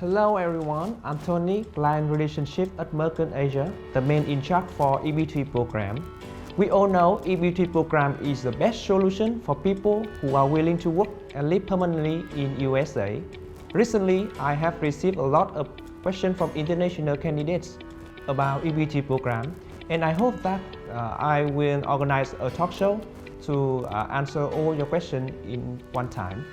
Hello everyone, I'm Tony, Client Relationship at Mercan Asia, the man in charge for EB3 program. We all know EB3 program is the best solution for people who are willing to work and live permanently in USA. Recently, I have received a lot of questions from international candidates about EB3 program, and I hope that I will organize a talk show to answer all your questions in one time.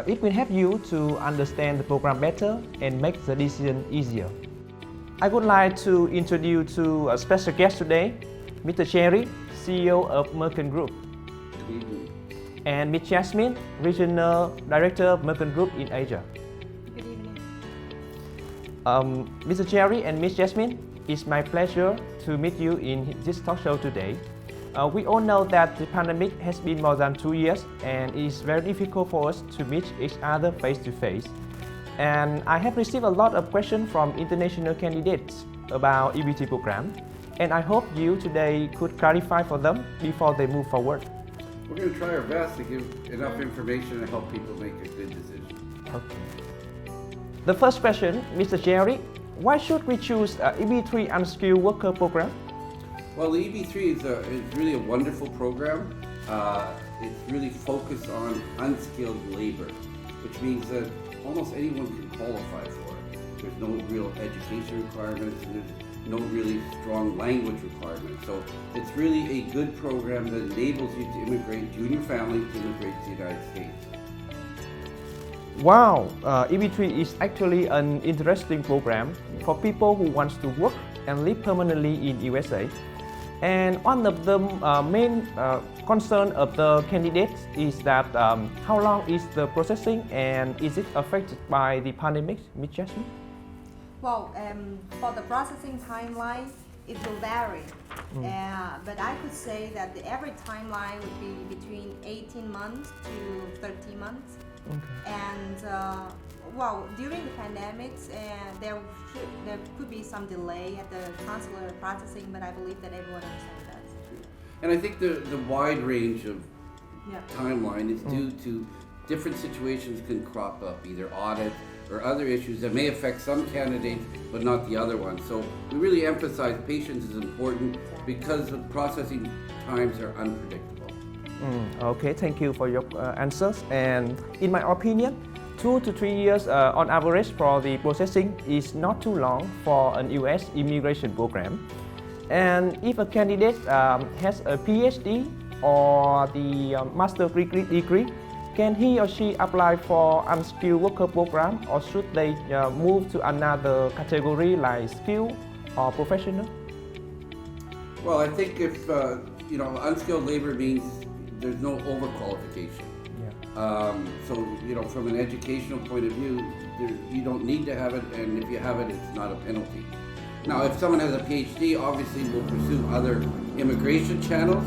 It will help you to understand the program better and make the decision easier. I would like to introduce you to a special guest today, Mr. Cherry, CEO of Mercan Group, and Ms. Jasmine, Regional Director of Mercan Group in Asia. Good evening. Mr. Cherry and Ms. Jasmine, it's my pleasure to meet you in this talk show today. We all know that the pandemic has been more than 2 years and it is very difficult for us to meet each other face to face. And I have received a lot of questions from international candidates about EB3 program, and I hope you today could clarify for them before they move forward. We're going to try our best to give enough information to help people make a good decision. Okay. The first question, Mr. Jerry, why should we choose EB3 Unskilled Worker program? Well, the EB3 is really a wonderful program. It's really focused on unskilled labor, which means that almost anyone can qualify for it. There's no real education requirements, and there's no really strong language requirements. So it's really a good program that enables you to immigrate, you and your family to immigrate to the United States. Wow, EB3 is actually an interesting program for people who want to work and live permanently in USA. And one of the main concern of the candidates is that how long is the processing and is it affected by the pandemic, Ms. Jasmine? Well, for the processing timeline, it will vary. But I could say that the average timeline would be between 18 months to 30 months. Okay. And during the pandemics, there could be some delay at the consular processing, but I believe that everyone understands that. And I think the wide range of timeline is due to different situations can crop up, either audit or other issues that may affect some candidates but not the other ones. So we really emphasize patience is important because the processing times are unpredictable. Okay, thank you for your answers. And in my opinion, 2 to 3 years on average for the processing is not too long for an US immigration program. And if a candidate has a PhD or the master degree, can he or she apply for unskilled worker program, or should they move to another category like skilled or professional? Well, I think if unskilled labor means there's no overqualification. So, from an educational point of view, you don't need to have it, and if you have it, it's not a penalty. Now, if someone has a PhD, obviously we'll pursue other immigration channels,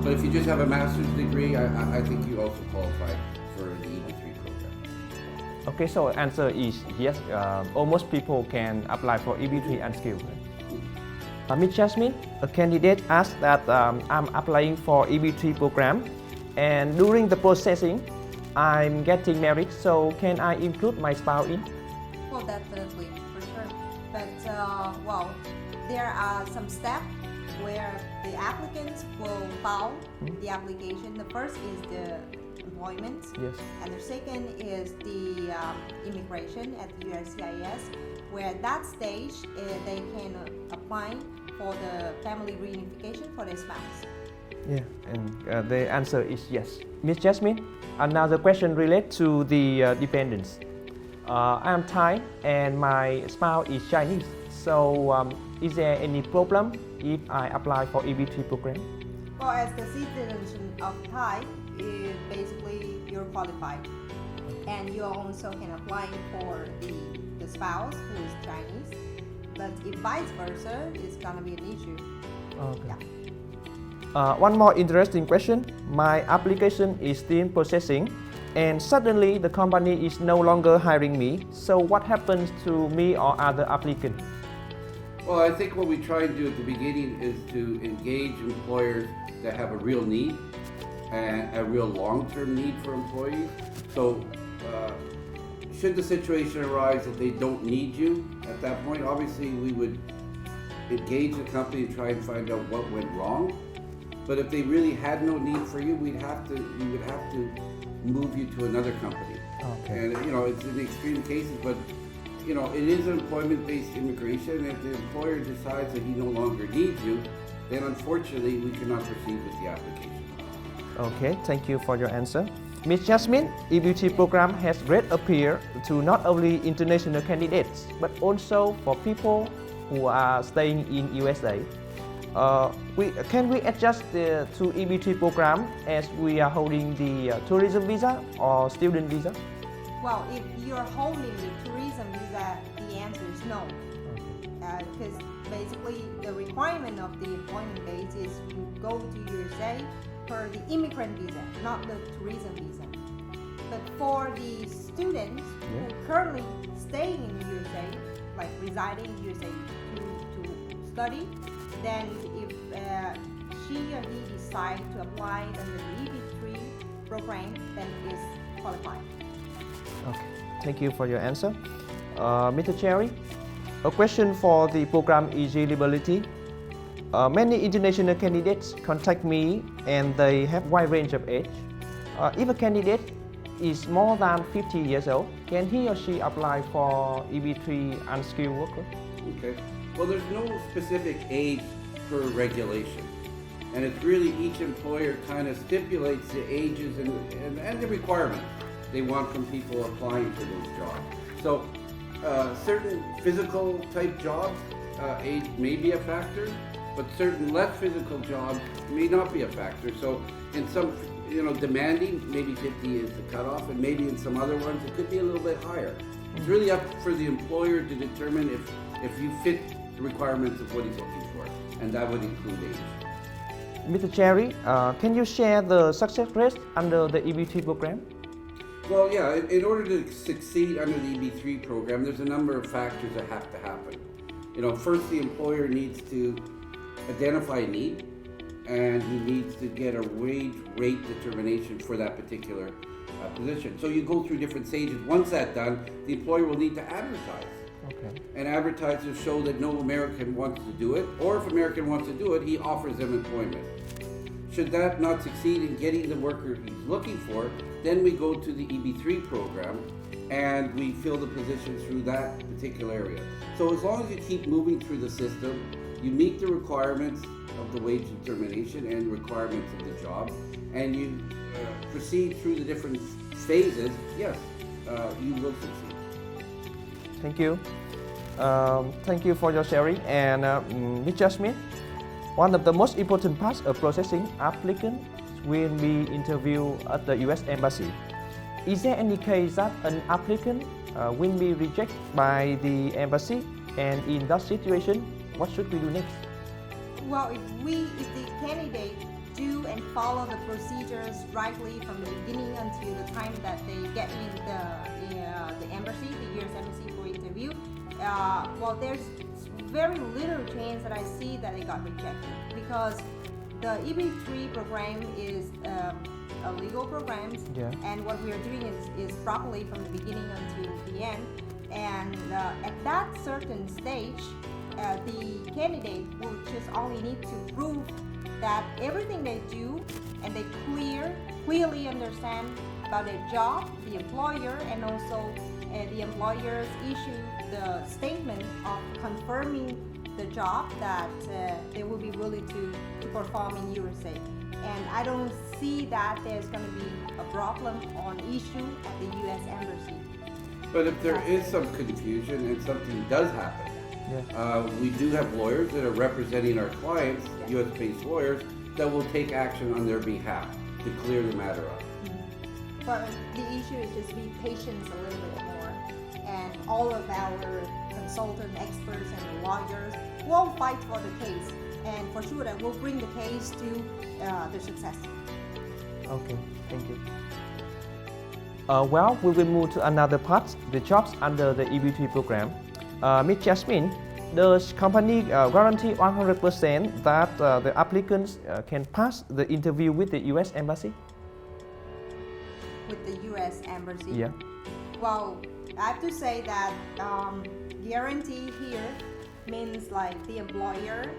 but if you just have a master's degree, I think you also qualify for the EB3 program. Okay, so answer is yes, almost people can apply for EB3 Unskilled. Ms. Jasmine, a candidate asked that I'm applying for EB3 program, and during the processing, I'm getting married, so can I include my spouse in? Well, definitely, for sure. But, there are some steps where the applicants will file the application. The first is the employment, Yes. and the second is the immigration at the USCIS, where at that stage they can apply for the family reunification for their spouse. Yeah, and the answer is yes. Ms. Jasmine, another question relates to the dependents. I am Thai and my spouse is Chinese. So is there any problem if I apply for EB3 program? Well, as the citizen of Thai, basically you're qualified. And you also can apply for the spouse who is Chinese. But if vice versa, it's gonna be an issue. Okay. Yeah. One more interesting question. My application is still processing and suddenly the company is no longer hiring me. So what happens to me or other applicants? Well, I think what we try and do at the beginning is to engage employers that have a real need and a real long-term need for employees. So should the situation arise that they don't need you at that point, obviously we would engage the company and try and find out what went wrong. But if they really had no need for you, we would have to move you to another company. Okay. And it's in extreme cases, but it is employment-based immigration. If the employer decides that he no longer needs you, then unfortunately we cannot proceed with the application. Okay, thank you for your answer. Ms. Jasmine, EB3 program has great appeal to not only international candidates, but also for people who are staying in USA. Can we adjust to EB3 program as we are holding the tourism visa or student visa? Well, if you're holding the tourism visa, the answer is no. Because basically the requirement of the employment base is you go to USA for the immigrant visa, not the tourism visa. But for the students who currently stay in USA, like residing in USA to study, then if she or he decide to apply under the EB3 program, then is qualified. Okay, thank you for your answer. Mr. Cherry, a question for the program eligibility. Many international candidates contact me and they have wide range of age. If a candidate is more than 50 years old, can he or she apply for EB3 Unskilled worker? Okay. Well, there's no specific age per regulation. And it's really each employer kind of stipulates the ages and the requirements they want from people applying for those jobs. So certain physical type jobs, age may be a factor, but certain less physical jobs may not be a factor. So in some, demanding, maybe 50 is the cutoff, and maybe in some other ones it could be a little bit higher. It's really up for the employer to determine if you fit the requirements of what he's looking for, and that would include age. Mr. Cherry, can you share the success rate under the EB3 program? Well, yeah, in order to succeed under the EB3 program, there's a number of factors that have to happen. First, the employer needs to identify a need, and he needs to get a wage rate determination for that particular position. So you go through different stages. Once that's done, the employer will need to advertise. Okay. And advertise to show that no American wants to do it, or if American wants to do it, he offers them employment. Should that not succeed in getting the worker he's looking for, then we go to the EB3 program and we fill the position through that particular area. So as long as you keep moving through the system, you meet the requirements of the wage determination and requirements of the job, and you proceed through the different phases, yes, you will succeed. Thank you. Thank you for your sharing. And Ms. Jasmine, one of the most important parts of processing applicants will be interviewed at the US Embassy. Is there any case that an applicant will be rejected by the embassy? And in that situation, what should we do next? Well, if the candidate do and follow the procedures rightly from the beginning until the time that they get in the embassy, the US Embassy for interview, well, there's very little chance that I see that they got rejected, because the EB3 program is a legal program, and what we are doing is properly from the beginning until the end. And at that certain stage, the candidate will just only need to prove that everything they do and they clearly understand about their job, the employer, and also the employers issue the statement of confirming the job that they will be willing to perform in USA. And I don't see that there's going to be a problem on issue at the US Embassy. But if there is some confusion and something does happen, we do have lawyers that are representing our clients, US-based lawyers, that will take action on their behalf to clear the matter up. But the issue is just be patient a little bit more, and all of our consultant experts and lawyers will fight for the case, and for sure that we'll bring the case to the success. Okay, thank you. Well, we will move to another part, the jobs under the EB3 program. Ms. Jasmine, does company guarantee 100% that the applicants can pass the interview with the US Embassy? With the US Embassy? Yeah. Well, I have to say that guarantee here means like the employer,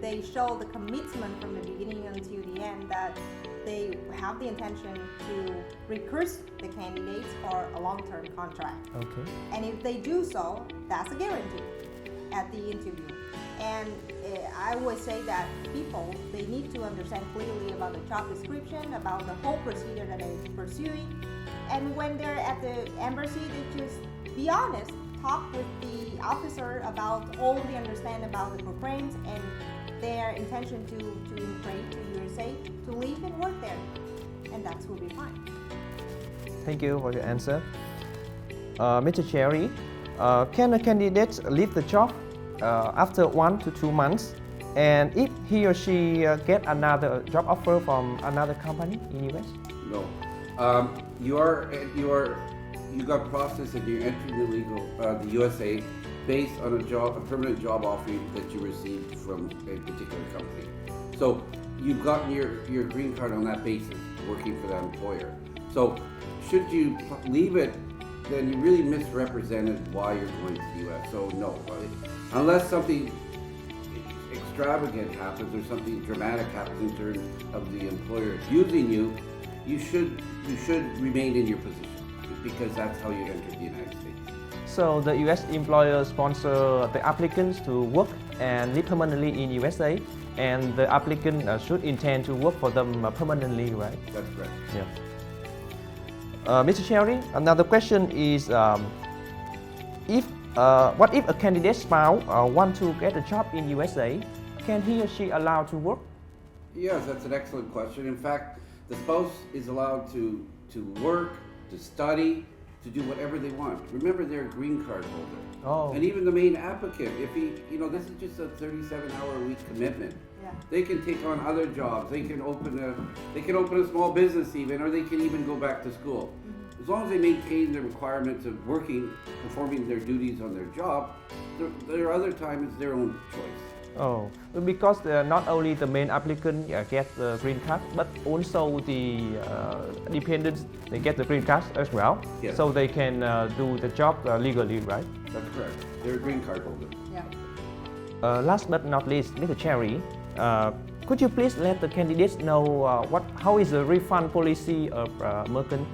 they show the commitment from the beginning until the end that they have the intention to recruit the candidates for a long-term contract. Okay. And if they do so, that's a guarantee at the interview. And I would say that people, they need to understand clearly about the job description, about the whole procedure that they're pursuing. And when they're at the embassy, they just be honest, talk with the officer about all they understand about the programs and their intention to immigrate to USA, to live and work there. And that will be fine. Thank you for your answer. Mr. Cherry, can a candidate leave the job after 1 to 2 months? And if he or she get another job offer from another company in US? No. You got processed and you're entering the USA based on a permanent job offer that you received from a particular company. So you've gotten your green card on that basis, working for that employer. So should you leave it, then you really misrepresented why you're going to the US. So no, unless something extravagant happens or something dramatic happens in terms of the employer using you, you should remain in your position, because that's how you enter the United States. So the US employer sponsor the applicants to work and live permanently in USA, and the applicant should intend to work for them permanently, right? That's correct. Yeah. Mr. Cherry, another question is, what if a candidate's spouse want to get a job in USA? Can he or she allowed to work? Yes, that's an excellent question. In fact, the spouse is allowed to work, to study, to do whatever they want. Remember, they're a green card holder. Oh. And even the main applicant, if he, this is just a 37-hour-a-week commitment. Yeah. They can take on other jobs. They can open a small business even, or they can even go back to school. As long as they maintain the requirements of working, performing their duties on their job, their other time is their own choice. Oh, because not only the main applicant get the green card, but also the dependents, they get the green card as well. Yes. So they can do the job legally, right? That's correct. They're a green card holder. Yeah. Last but not least, Mr. Cherry, could you please let the candidates know how is the refund policy of Mercan?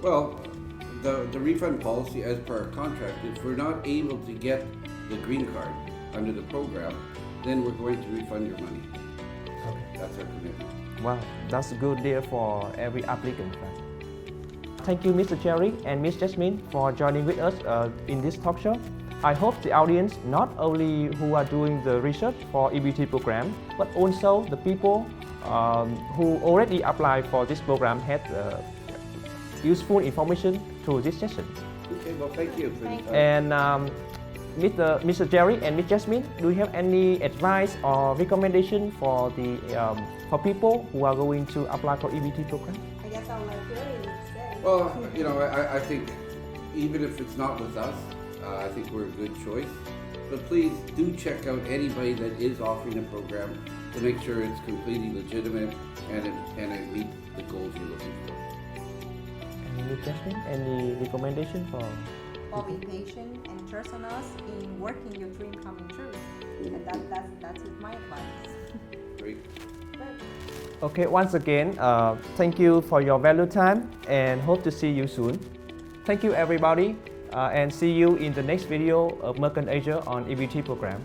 Well, the refund policy as per our contract, if we're not able to get the green card under the program, then we're going to refund your money. Okay. That's our commitment. Wow, that's a good deal for every applicant, right? Thank you, Mr. Cherry and Miss Jasmine, for joining with us in this talk show. I hope the audience, not only who are doing the research for EB3 program, but also the people who already applied for this program had useful information through this session. Okay, well, thank you. Thank you. And Mr. Jerry and Miss Jasmine, do you have any advice or recommendation for people who are going to apply for EB3 program? I guess I'll let Jerry say. Well, I think even if it's not with us, I think we're a good choice. But please do check out anybody that is offering a program to make sure it's completely legitimate and it meets the goals you're looking for. And Miss Jasmine, any recommendation for? Well, be patient and trust on us in working your dream coming true. And that's my advice. Great. Good. Okay, once again, thank you for your valuable time and hope to see you soon. Thank you, everybody, and see you in the next video of Mercan Asia on EB3 program.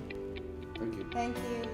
Thank you. Thank you.